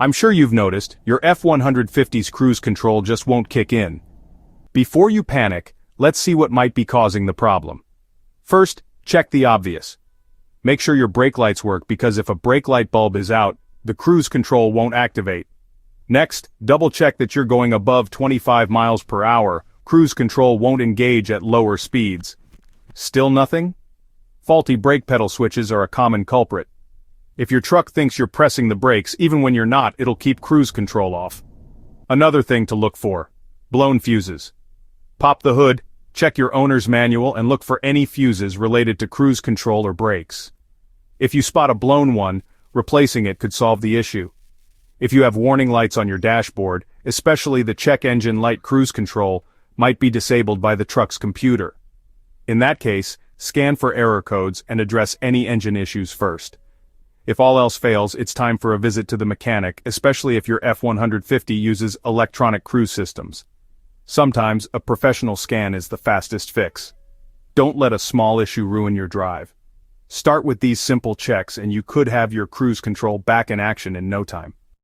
I'm sure you've noticed, your F150's cruise control just won't kick in. Before you panic, let's see what might be causing the problem. First, check the obvious. Make sure your brake lights work because if a brake light bulb is out, the cruise control won't activate. Next, double check that you're going above 25 miles per hour, cruise control won't engage at lower speeds. Still nothing? Faulty brake pedal switches are a common culprit. If your truck thinks you're pressing the brakes even when you're not, it'll keep cruise control off. Another thing to look for: blown fuses. Pop the hood, check your owner's manual and look for any fuses related to cruise control or brakes. If you spot a blown one, replacing it could solve the issue. If you have warning lights on your dashboard, especially the check engine light, cruise control might be disabled by the truck's computer. In that case, scan for error codes and address any engine issues first. If all else fails, it's time for a visit to the mechanic, especially if your F150 uses electronic cruise systems. Sometimes, a professional scan is the fastest fix. Don't let a small issue ruin your drive. Start with these simple checks and you could have your cruise control back in action in no time.